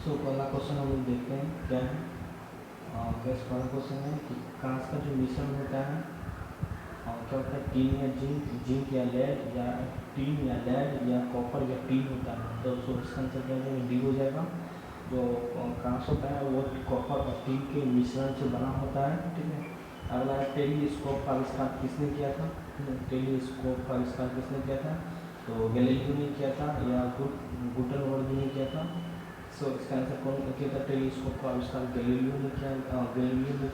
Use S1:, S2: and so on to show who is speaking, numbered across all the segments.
S1: सो पहला क्वेश्चन हम लोग देखते हैं क्या है। कैसे पहला क्वेश्चन है कि कांच का जो मिश्रण होता है क्या होता है, टीन या जिंक या लेड या टीन या लेड या कॉपर या टीन होता है। तो इसका आंसर क्या हो डी हो जाएगा। जो कांच होता है वो कॉपर और टीन के मिश्रण से बना होता है। ठीक है। अगला है टेलीस्कोप का आविष्कार किसने किया था। टेलीस्कोप का आविष्कार किसने किया था, तो गैलीलियो ने किया था या गुटेनबर्ग ने किया था। सो इसका आंसर कौन किया था, टेलीस्कोप का आविष्कार गैलीलियो ने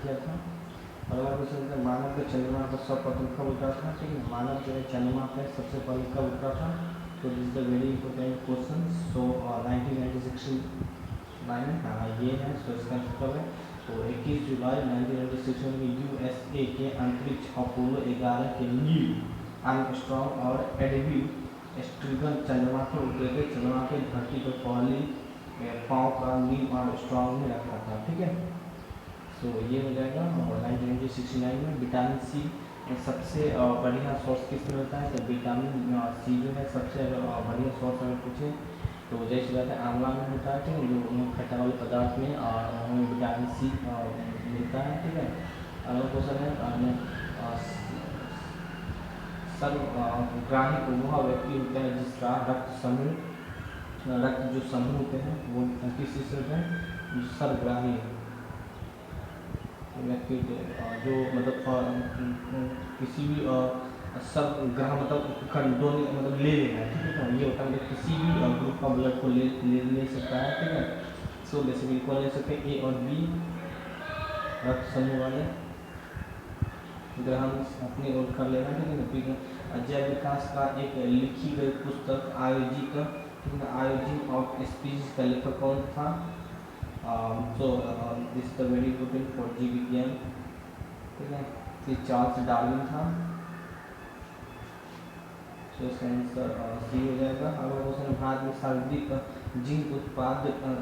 S1: किया था। अगला क्वेश्चन है मानव के चंद्रमा पर सर्वप्रथम कब उतरा था। ठीक है, मानव जो है चंद्रमा पर सबसे पहले कब उतरा था, तो this is the very important question. So 1969 हाँ ये है। सो इसका आंसर कब है, तो 21 जुलाई 1996 में यूएसए के अंतरिक्ष अपोलो 11 के नील आर्मस्ट्रॉन्ग और एडविन एस्ट्रिगन चंद्रमा पर उतरे थे। चंद्रमा के धरती पर पहली पाँव का नील आर्मस्ट्रॉन्ग ने रखा था। ठीक है, तो ये हो जाएगा। और 1969 में विटामिन सी सबसे बढ़िया सोर्स किस में होता है, तो विटामिन सी जो है सबसे बढ़िया सोर्स अगर पूछे तो जैसे बात है आंवला में होता है। ठीक है, जो खट्टा वाले पदार्थ में हमें विटामिन सी मिलता है। ठीक है, अगला क्वेश्चन है सर्वग्राही वह व्यक्ति होता है जिसका रक्त जो समूह होते हैं वो किस चीज़ से होते हैं, सर्वग्राही व्यक्ति जो मतलब किसी भी सब ग्रह मतलब खंडों मतलब ले लेना है। ठीक है, तो ये होता है मतलब किसी भी ग्रुप का ब्लड को ले सकता है। ठीक है, सो बेसिकली कौन ले सकते हैं, ए और बी रक्त समूह वाले ग्रह अपनी ओर कर लेना। ठीक है, जैव विकास का एक लिखी गई पुस्तक आयोजित ऑफ स्पीशीज का लेखक कौन था। So this is the very important for जीव विज्ञान। ठीक है, ये चार्ल्स डार्विन था। सो इसका आंसर सी हो जाएगा। अगला क्वेश्चन भारत में सर्वाधिक जिंक उत्पाद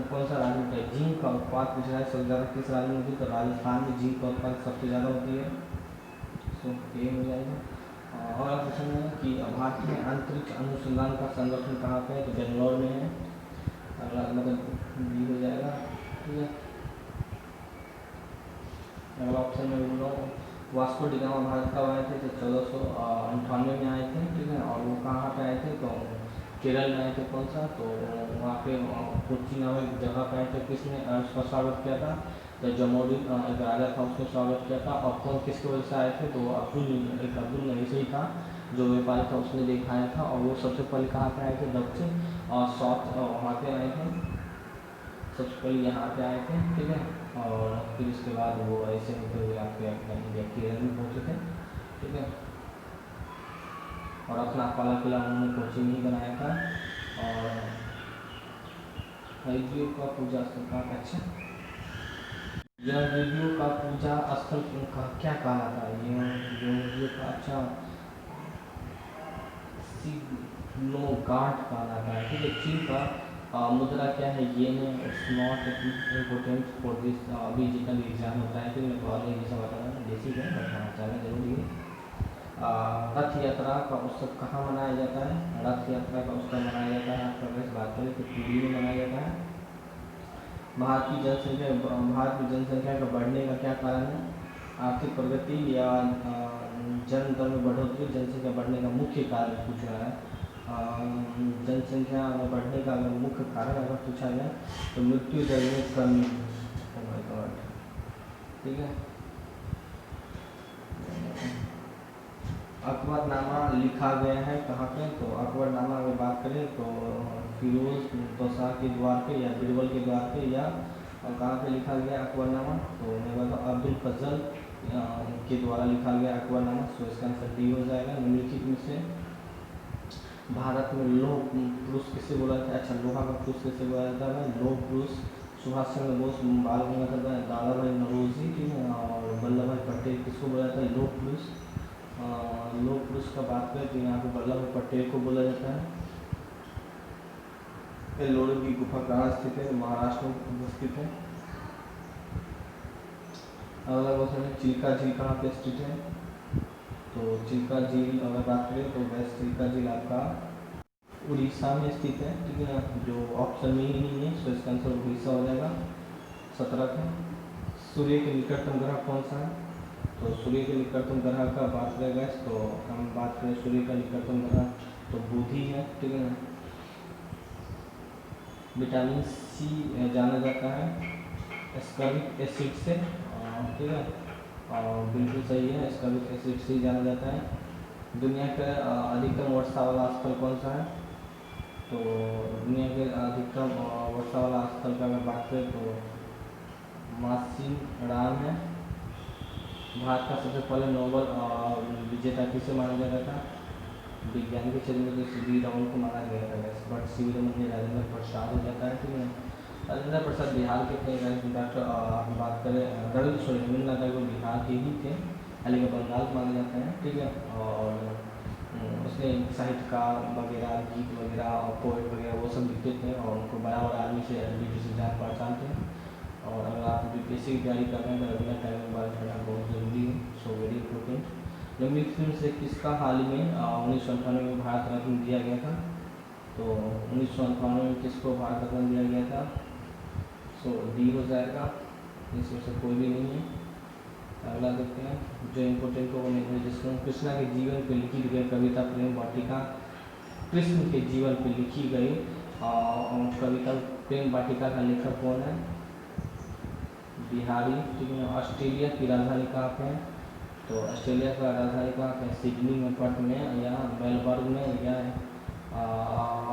S1: कौन सा राज्य होता है, जिंक का उत्पाद पूछा है सबसे ज़्यादा किस राज्य में होती है, तो राजस्थान में जिंक का उत्पाद सबसे ज़्यादा होती है। सो ये हो जाएगा। अगला क्वेश्चन है कि भारतीय अंतरिक्ष अनुसंधान का संगठन कहाँ पे है, तो बेंगलोर में है। अगला मतलब बी हो जाएगा। ठीक है, अगला ऑप्शन में बोल रहा हूँ वास्को डी गामा भारत कब आए थे, तो 1498 में आए थे। ठीक है, और वो कहाँ पे आए थे, तो केरल में आए थे। कौन सा, तो वहाँ पे कोच्चि नामक जगह पे आए थे। किसने उसका स्वागत किया था, तो जमोरिन एक राजा था उसने स्वागत किया था। और कौन किसकी वजह से आए थे, तो अब्दुल नहीस ही था जो व्यापारी था उसने दिखाया था। और वो सबसे पहले कहाँ पे आए थे, दक्षिण और साउथ वहाँ पे आए थे, सबसे पहले यहाँ पे आए थे। ठीक है, और फिर इसके बाद वो ऐसे होते हुए आपके इंडिया केरल में पहुँचे थे। ठीक है, और अपना पहला किला उन्होंने कोच्चि में ही बनाया था। और हरिद्वीर का पूजा स्थल का अच्छा यह हरिद्वीर का पूजा स्थल का क्या कहा था, यह हरिद्वीर का अच्छा सिग्नो घाट कहा था। ठीक है, चीन का मुद्रा क्या है, ये है। It's not important for this अभी जितना भी एग्जाम होता है, फिर मैं तो आगे जैसा बताना बेसिक है बट हाँ चलना जरूरी है। रथ यात्रा का उत्सव कहाँ मनाया जाता है, रथ यात्रा का उत्सव मनाया जाता है आपका वैसे बात करें तो पुरी में मनाया जाता है। भारत की जनसंख्या का बढ़ने का क्या कारण है, आर्थिक प्रगति या जन्म दर में बढ़ोतरी। जनसंख्या बढ़ने का मुख्य कारण पूछ रहा है। जनसंख्या में बढ़ने का अगर मुख्य कारण अगर पूछा जाए तो मृत्यु दर में कमी। ठीक है, अकबरनामा लिखा गया है कहाँ पे, तो अकबरनामा अगर बात करें तो फिरोज तोसा के द्वार पे या बीरबल के द्वार पे या कहाँ पे लिखा गया अकबरनामा, तो मैं बताऊँ अब्दुल फजल के द्वारा लिखा गया अकबरनामा। सो इसका आंसर डी हो जाएगा। निम्नलिखित में से भारत में लौह पुरुष किसे बोला जाता है, अच्छा लोहा का पुरुष किसे बोला जाता है, लौह पुरुष सुभाष चंद्र बोस, बाल गंगाधर दादा भाई नौरोजी और वल्लभ भाई पटेल किसको बोला जाता है, लौह पुरुष। लौह पुरुष का बात करें तो यहाँ पे वल्लभ भाई पटेल को बोला जाता है। एल्लोरा की गुफा कहाँ स्थित है, महाराष्ट्र में स्थित है। अगला क्वेश्चन है चिल्का झील कहाँ पे स्थित है, तो चिल्का झील अगर बात करें तो वह चिल्का झील आपका उड़ीसा में स्थित है, ठीक है ना, जो ऑप्शन में ही नहीं है, सो इसका आंसर उड़ीसा हो जाएगा। 17 है सूर्य के निकटतम ग्रह कौन सा है? तो सूर्य के निकटतम ग्रह का बात करेगा तो हम बात करें सूर्य का निकटतम ग्रह तो बुध ही है, ठीक है ना। विटामिन सी जाना जाता है एस्कॉर्बिक एसिड से, ठीक है, और बिल्कुल सही है, एस्कॉर्बिक एसिड से ही जाना जाता है। दुनिया का अधिकतम वर्षा वाला स्थल कौन सा है? तो दुनिया के अधिकतम वर्षा वाला स्थल का अगर बात करें तो मासिनराम है। भारत का सबसे पहले नोबेल विजेता किसे माना गया था? विज्ञान के क्षेत्र में तो सीवी रमन को माना गया था, बट सीवी रमन में राजेंद्र प्रसाद हो जाता है, ठीक है। राजेंद्र प्रसाद बिहार के थे, डॉक्टर बात करें रविंद्रनाथ टैगोर बिहार के ही थे, लेकिन बंगाल माने जाते हैं, ठीक है। और उसने साहित्यकार वगैरह, गीत वगैरह और पोएट वगैरह वो सब लिखते थे, और उनको बड़ा बड़ा आदमी से जान पहचान थे। और अगर आप यूपीएससी की तैयारी कर रहे हैं तो रविंद्रनाथ टैगोर के बारे में पढ़ना बहुत ज़रूरी है, सो वेरी इंपॉर्टेंट। निम्नलिखित फिल्म से किसका हाल ही में 1998 में भारत रत्न दिया गया था? तो 1998 में किसको भारत रत्न दिया गया था? सो डी हो जाएगा, इसमें से कोई भी नहीं है। अगला देखते हैं जो इम्पोर्टेंट को मैं जिसको कृष्णा के जीवन पर लिखी गई कविता प्रेम वाटिका, कृष्ण के जीवन पर लिखी गई कविता प्रेम वाटिका का लेखक कौन है? बिहारी, ठीक है। ऑस्ट्रेलिया की राजधानी कहाँ पे है? तो ऑस्ट्रेलिया का राजधानी कहाँ पे है? सिडनी में, पर्थ में, या मेलबर्न में, या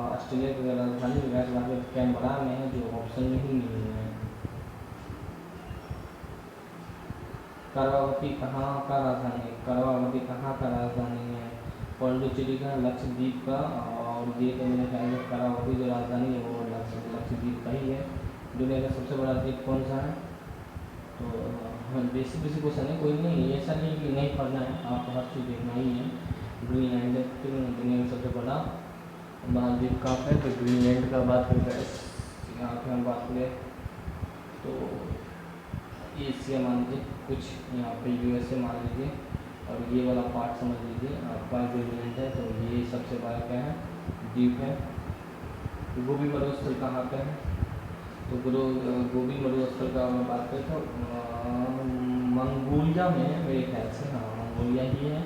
S1: ऑस्ट्रेलिया की राजधानी कैनबरा में है, जो ऑप्शन में ही नहीं है। करवावती कहाँ का राजधानी है? करवावती कहाँ का राजधानी है? पौंडुचेरी का, लक्षद्वीप का, और ये तो मेरे ख्याल में करावती जो राजधानी है वो लक्षद्वीप का ही है। दुनिया का सबसे बड़ा द्वीप कौन सा है? तो बेसिक क्वेश्चन है, कोई नहीं, ऐसा नहीं कि नहीं पढ़ना है, आपको हर चीज़ देखना ही है। ग्रीनलैंड दुनिया का सबसे बड़ा महाद्वीप कहाँ पे? तो ग्रीनलैंड का बात करें, यहाँ पे हम बात करें तो एशिया मान लीजिए, कुछ यहाँ पे यूएसए मान लीजिए, और ये वाला पार्ट समझ लीजिए आपका ग्रीनलैंड है। तो ये सबसे बड़ा क्या है? द्वीप है। गोबी मरुस्थल कहाँ पे है? तो गोबी मरुस्थल का मैं बात करें तो मंगोलिया में है मेरे ख्याल से, हाँ मंगोलिया ही है।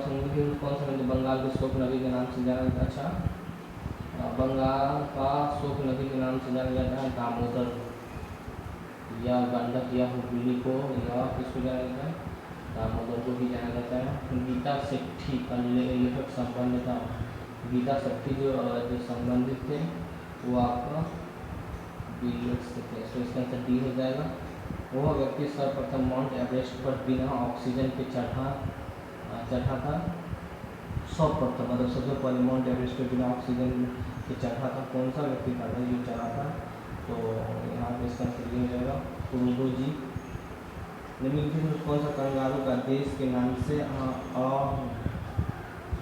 S1: समुद्री कौन सा नदी बंगाल के शोक नदी के नाम से जाना जाता है? अच्छा, बंगाल का शोक नदी के नाम से जाना जाता है दामोदर, या गंडक, या हुगली को, या किसको जाना जाता है? दामोदर को भी जाना जाता है। गीता सेठी का लेखक संबंध था, गीता सेठी जो संबंधित थे वो आपका बिलियर्ड्स से थे, तो इसका आंसर डी हो जाएगा। वह व्यक्ति सर्वप्रथम माउंट एवरेस्ट पर बिना ऑक्सीजन के चढ़ा था। सर्वप्रथम मतलब सबसे पहले माउंट एवरेस्ट पर बिना ऑक्सीजन के चढ़ा था, कौन सा व्यक्ति था जो चढ़ा था? तो यहाँ पे इसका आंसर हो जाएगा कुरुदो जी। निम्नलिखित में कौन सा कंगारू का देश के नाम से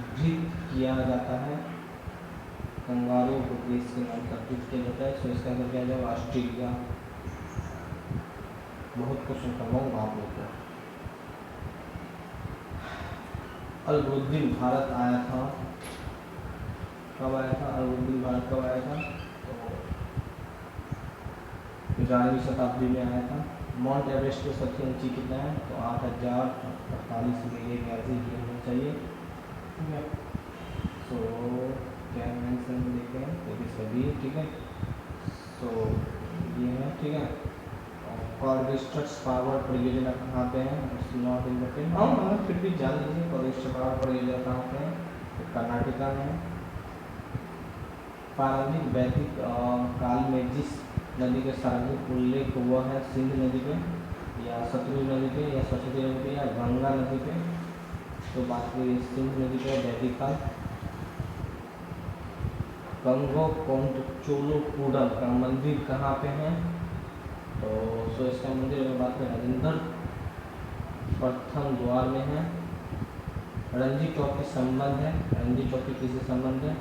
S1: अभिहित किया जाता है? कंगारू को देश के नाम से अभिहित किया जाता है, सो इसका आंसर क्या जाएगा? ऑस्ट्रेलिया। बहुत क्वेश्चन करवाऊंगा आप लोग को। अलबरुद्दीन भारत आया था, कब आया था? अलबरुद्दीन भारत कब आया था? तो 11वीं शताब्दी में आया था। माउंट एवरेस्ट की सबसे ऊंची कितना है? तो 8,048 मेरे ख्याल से ये होना चाहिए, ठीक है। सो क्या आंसर देखते हैं, तो सभी ठीक है। सो ये है, ठीक है। कॉर्वेस्टर्स पावर परियोजना कहाँ पे है? नॉट इम्पोर्टेंट, हाँ मतलब फिर भी जान लीजिए कॉर्वेस्टर पावर परियोजना कहाँ पे है? तो कर्नाटका में है। प्रारंभिक वैदिक काल में जिस नदी का सार्वजनिक उल्लेख हुआ है, सिंध नदी पे, या सतलुज नदी पे, या सरस्वती नदी पे, या गंगा नदी पे? तो बात करिए सिंध नदी पे वैदिक काल। गंगो कोंड चोलोपुरम का मंदिर कहाँ पे है? तो सो इसका मंदिर अगर बात करें राजेंद्र प्रथम द्वार में है। रणजी ट्रॉफी संबंध है, रणजी ट्रॉफी किससे संबंध है?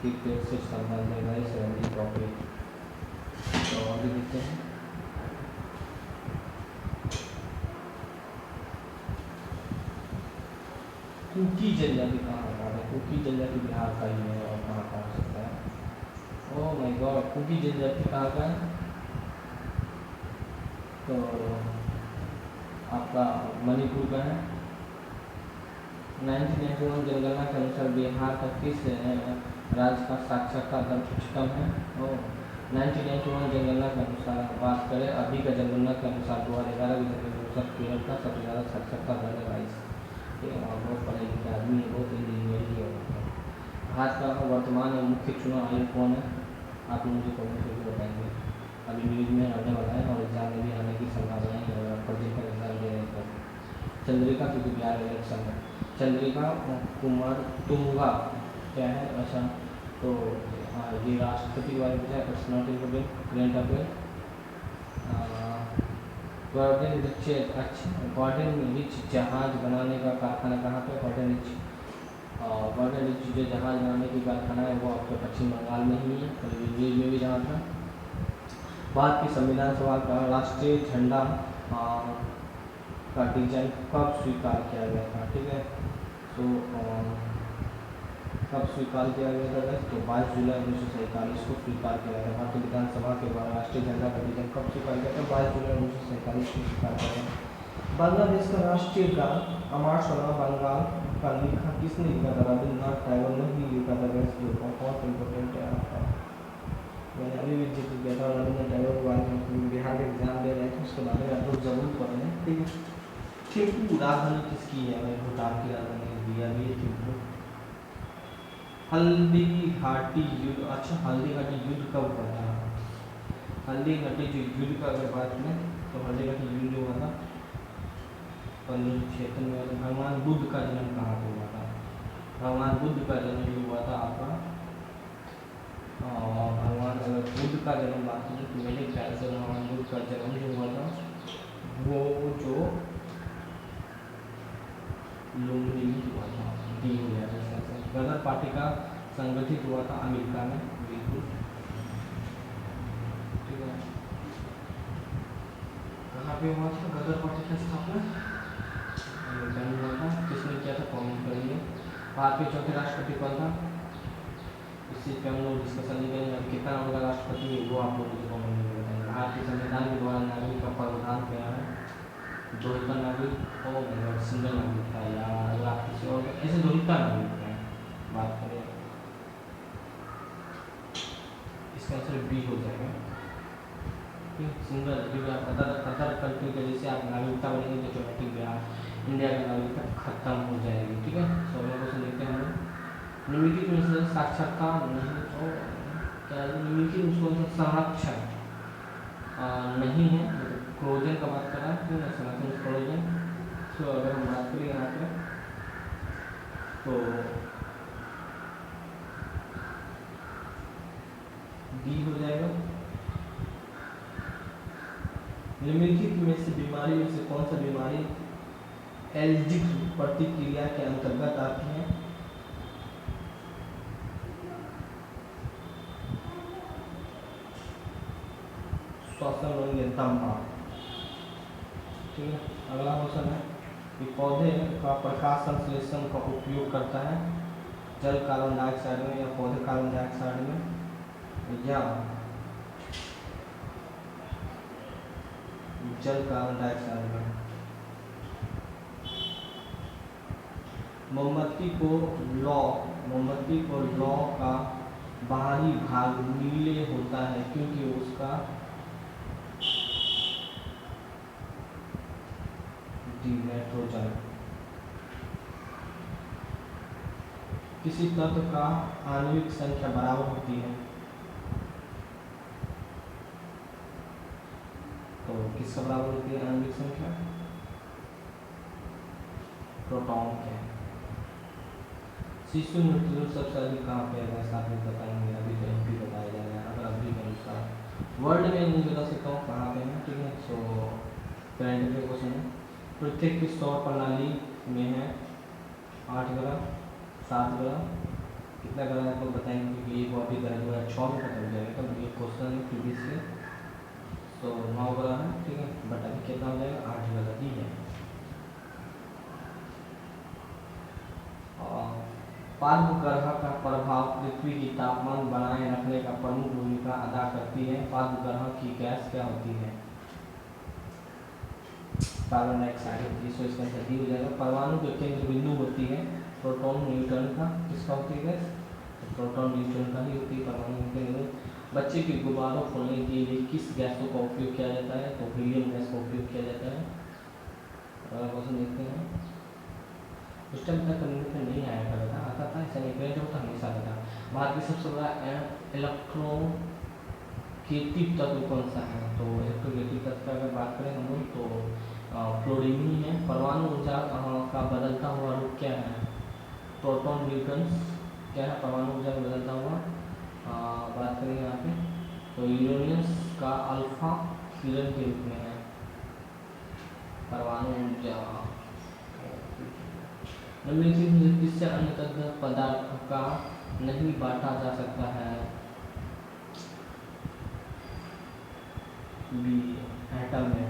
S1: क्रिकेट से संबंध है गाइस, रणजी ट्रॉफी। तो आगे देखते हैं, कुकी जनजाति कहाँ है? कुकी जनजाति बिहार का ही है, और कहाँ का हो सकता है? ओह माय गॉड, कुकी जनजाति कहाँ का है? तो आपका मणिपुर का है। 1991 जनगणना के अनुसार बिहार का किस राज्य का साक्षरता दर उच्चतम है? और 1991 जनगणना के अनुसार बात करें, अभी का जनगणना के अनुसार 2011 की जनगणना के अनुसार केरल का सबसे ज़्यादा साक्षरता दर है 22। बहुत पढ़े लिखे आदमी है, बहुत इंजीनियर ही है। भारत का वर्तमान मुख्य चुनाव आयोग कौन है? आप मुझे कमेंट करके बताएंगे। अभी न्यूज़ में आने वाला है और एग्जाम में भी आने की संभावना है, और प्रोजेक्ट एग्जाम दे रहे हैं। चंद्रिका, क्योंकि बिहार इलेक्शन है। चंद्रिका कुमार तुंगा क्या है? अच्छा, तो ये राष्ट्रपति वाले पूछा, it's not important, current affair. Garden Reach, अच्छा गॉर्डन रिच जहाज बनाने का कारखाना कहाँ पे? गॉर्डन रिच जो जहाज बनाने की कारखाना है वो आपके पश्चिम बंगाल में ही है, और न्यूज़ में भी जहाँ था। भारत की संविधान सभा का राष्ट्रीय झंडा का डिजाइन कब स्वीकार किया गया था? ठीक है, तो कब स्वीकार किया गया था? तो 22 जुलाई 1947 को स्वीकार किया गया था। भारतीय विधानसभा के द्वारा राष्ट्रीय झंडा का डिजाइन कब स्वीकार किया था? 22 जुलाई 1947 को स्वीकार किया गया। बांग्लादेश का राष्ट्रीय गान अमर सोना बंगाल का लिखा किसने लिखा था? रविन्द्रनाथ टैगोर ने ही लिखा था। बहुत इम्पोर्टेंट है आपका, मैंने अभी भी जिक्र किया था रविन्द्रनाथ टैगोर के बारे में। बिहार के एग्जाम दे रहे हैं तो उसके बारे में आप लोग जरूर पढ़ें, ठीक है। थिम्पू राजधानी किसकी है? भूटान की राजधानी दिया भी है थिम्पू। हल्दी घाटी युद्ध, अच्छा हल्दी घाटी युद्ध कब हुआ था? हल्दी घाटी जो युद्ध का अगर बात करें तो हल्दी घाटी युद्ध हुआ था 1556 में। भगवान बुद्ध का जन्म कहाँ पे हुआ था? भगवान बुद्ध का जन्म जो हुआ था आपका, भगवान अगर बुद्ध का जन्म बात करें तो मेरे ख्याल से भगवान बुद्ध का जन्म जो हुआ था वो जो लुम्बिनी में हुआ था, डी हो गया था। गदर पार्टी का संगठित हुआ था अमेरिका में, बिल्कुल ठीक है। कहाँ पे हुआ था गदर पार्टी का स्थापना? अमेरिका में हुआ था। किसने किया था? कमेंट करिए। भारत के चौथे राष्ट्रपति कौन था? इसी पे हम लोग डिस्कशन नहीं करेंगे। कितना होगा राष्ट्रपति वो आप लोग मुझे कमेंट में बताएंगे। भारत के संविधान के द्वारा नागरिक का प्रावधान क्या है? दोहिता नागरिक। ओ सिंगल नागरिक था यार, अगर आप किसी और ऐसे दोहिता नागरिक है बात करें, इसका आंसर बी हो जाएगा। सिंगल, क्योंकि आप अदर कंट्री के जैसे आप नागरिकता बनेंगे तो ऑटोमेटिक बिहार इंडिया की नागरिकता खत्म हो जाएगी, ठीक है। सो अगला क्वेश्चन देखते हैं हम लोग। निम्नलिखित में से साक्षरता नहीं, क्या निम्नलिखित में संरक्षण नहीं है, मतलब क्लोजन का बात कर रहा है, क्यों ना संरक्षण क्लोजन। तो अगर हम बात करें यहाँ पे तो डी हो जाएगा। निम्नलिखित में से बीमारी में से कौन सा बीमारी एल्जिक प्रतिक्रिया के अंतर्गत आती है? श्वसन रोग, दमा, ठीक है। अगला क्वेश्चन है कि पौधे का प्रकाश संश्लेषण का उपयोग करता है जल कार्बन डाइऑक्साइड में या पौधे कार्बन डाइऑक्साइड में या जल कार्बन डाइऑक्साइड में? मोमबत्ती को लौ का बाहरी भाग नीले होता है क्योंकि उसका नाइट्रोजन। किसी तत्व का आणविक संख्या बराबर होती है तो किसका बराबर होती है आणविक संख्या? प्रोटॉन के। शिशु मृत्यु सबसे अधिक कहाँ पे है? आप बताएंगे, अभी तो एमपी बताया जा रहा है, अगर अभी के अनुसार वर्ल्ड में नहीं बता सकता हूँ कहाँ पे है, ठीक है। सो करंट के क्वेश्चन है। पृथ्वी की सौर प्रणाली में है 8 ग्रह, 7 ग्रह, कितना ग्रह है आपको बताएंगे क्योंकि ये बहुत ही ग्रह 2006 में खत्म हो जाएगा, तो ये क्वेश्चन है प्रीवियस से। तो 9 ग्रह है, ठीक है, बट अभी कितना हो जाएगा? 8 ग्रह ही है। पादग्रह का प्रभाव पृथ्वी की तापमान बनाए रखने का प्रमुख भूमिका अदा करती है। पादग्रह की गैस क्या होती है? कार्बन डाइऑक्साइड होती है। सो इसका आंसर डी हो जाएगा। परमाणु के केंद्र बिंदु होती है प्रोटॉन न्यूट्रॉन का, किसका होती है गैस? प्रोटॉन न्यूट्रॉन का ही होती है परमाणु के केंद्र। बच्चे के गुब्बारों खोलने के लिए किस गैसों का उपयोग किया जाता है? तो हीलियम गैस का उपयोग किया जाता है। क्वेश्चन देखते हैं। उस टाइम तक कम्युनिकेशन नहीं आया करता था, आता था ऐसा नहीं, करंट होता हमेशा आता था। भारत की सबसे बड़ा इलेक्ट्रोकेटिव तत्व कौन सा है? तो इलेक्ट्रोकेटिव तत्व की अगर बात करें हम लोग तो फ्लोरीन ही है। परमाणु ऊर्जा का बदलता हुआ रूप क्या है? प्रोटॉन न्यूट्रॉन क्या है परमाणु ऊर्जा का बदलता हुआ? बात करें यहाँ पे तो यूरेनियम का अल्फा किरण के रूप में है परमाणु ऊर्जा। निम्नलिखित में से किससे अन्य तत्व पदार्थ का नहीं बांटा जा सकता है? बी एटम है।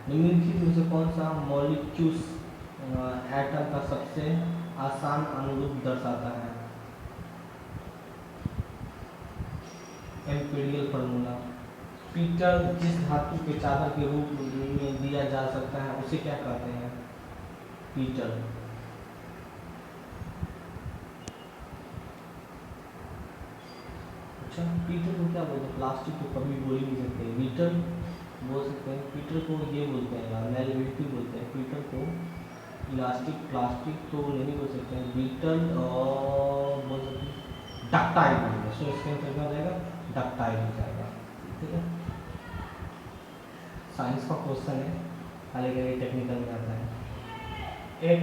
S1: निम्नलिखित में से कौन सा मॉलिक्यूल्स एटम का सबसे आसान अनुरूप दर्शाता है? Empirical formula. पीतल जिस धातु के चादर के रूप में दिया जा सकता है उसे क्या कहते हैं? पीतल। अच्छा, पीतल को क्या बोलते हैं? प्लास्टिक को कभी बोल ही नहीं सकते, पीतल बोल सकते हैं। पीतल को ये बोलते हैं मैलेबिलिटी बोलते हैं। पीतल को इलास्टिक प्लास्टिक तो नहीं बोल सकते हैं। पीतल बोल सकते हैं डक्टाइल बोलेंगे। सो इसके आंसर क्या हो जाएगा? डक्टाइल हो जाएगा। ठीक है, साइंस का क्वेश्चन है, खाली के टेक्निकल में आता है। एक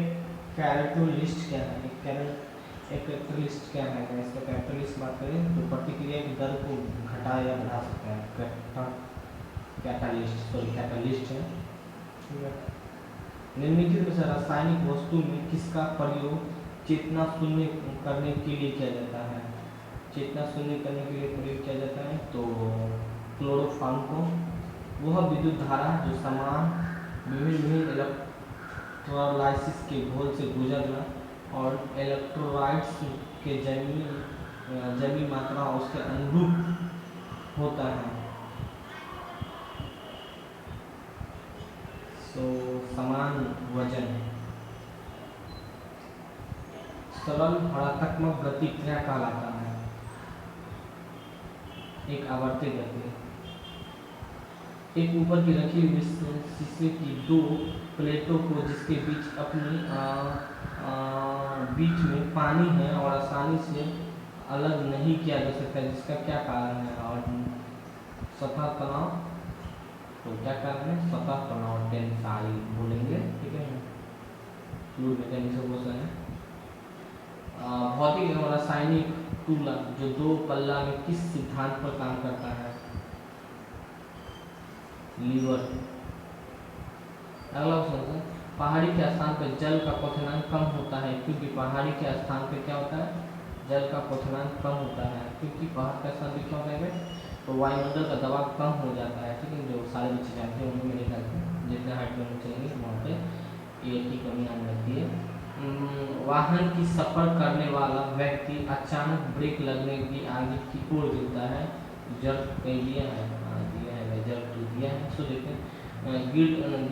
S1: कैरेक्टरिस्ट क्या है? एक कैरेक्टरिस्ट क्या है? इसका कैरेक्टरिस्ट बात करें तो प्रतिक्रिया की दर को घटा या बढ़ा सकता है। कैटालिस्ट है। ठीक है, निम्नलिखित में से रासायनिक वस्तु में किसका प्रयोग चेतना शून्य करने के लिए किया जाता है? चेतना शून्य करने के लिए प्रयोग किया जाता है तो क्लोरोफॉर्म को। वह विद्युत धारा जो समान विभिन्न इलेक्ट्रोलाइसिस के घोल से गुजरना और इलेक्ट्रोलाइट्स के जमी मात्रा उसके अनुरूप होता है। सो समान वजन। सरल हरात्मक गति क्या कहलाता है? एक आवर्ती गति। एक ऊपर की रखी हुई शीशे की दो प्लेटों को जिसके बीच बीच में पानी है और आसानी से अलग नहीं किया जा सकता, जिसका क्या कारण है? और सतह तनाव। तो क्या कारण है? सतह तनाव, टेंसाइल बोलेंगे। ठीक है, फ्लूइड मैकेनिक्स का क्वेश्चन है। भौतिक एवं रासायनिक तुलना जो दो पल्ला में किस सिद्धांत पर काम करता है? लीवर। अगला क्वेश्चन है, पहाड़ी के स्थान पर जल का क्वथनांक कम होता है क्योंकि पहाड़ी के स्थान पर क्या होता है? जल का क्वथनांक कम होता है क्योंकि पहाड़ के स्थान पर क्या होता है? तो वायुमंडल का दबाव कम हो जाता है। ठीक है, जो सारे बच्चे जानते हैं उन्हें मेरे ख्याल से जितने हाइट में चलेंगे वहाँ पे एयर की कमी आने लगती है। वाहन की सफर करने वाला व्यक्ति अचानक ब्रेक लगने की आगे की ओर गिरता है। जड़ कहीं दिया है, दिया है, जड़ दिया है। सो देखते हैं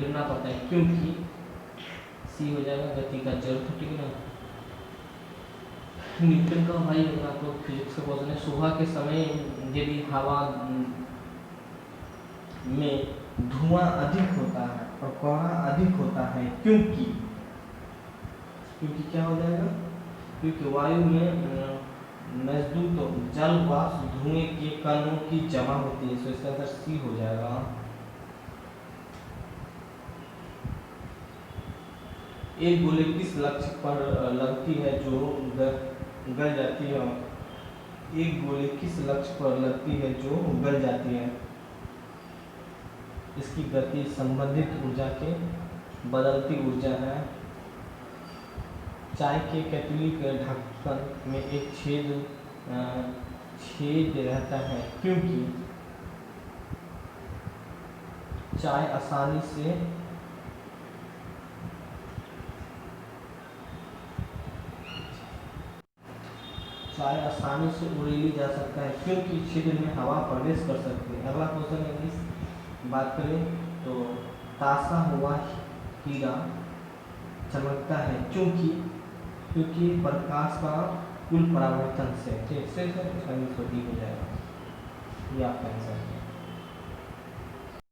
S1: गिरना पड़ता है क्योंकि सी हो जाएगा गति का जड़। तो ठीक है ना, न्यूटन का भाई आपको फिजिक्स का क्वेश्चन है। सुबह के समय यदि हवा में धुआं अधिक होता है और कोहरा अधिक होता है क्योंकि क्या हो जाएगा? क्योंकि वायु में नजदीक तो जल वाष्प धुएं के कणों की जमा होती है। सो इसका आंसर सी हो जाएगा। एक गोली किस लक्ष्य पर लगती है जो गल जाती है? एक गोली किस लक्ष्य पर लगती है जो गल जाती है? इसकी गति संबंधित ऊर्जा के बदलती ऊर्जा है। चाय के केतली के ढक्कन में एक छेद रहता है क्योंकि चाय आसानी से चाय आसानी से उड़ेली जा सकता है क्योंकि छिद्र में हवा प्रवेश कर सकती है। अगला क्वेश्चन है इस बात करें तो तासा हुआ हीरा चमकता है क्योंकि प्रकाश का कुल परावर्तन से। ठीक से हो जाएगा, ये आपका आंसर है।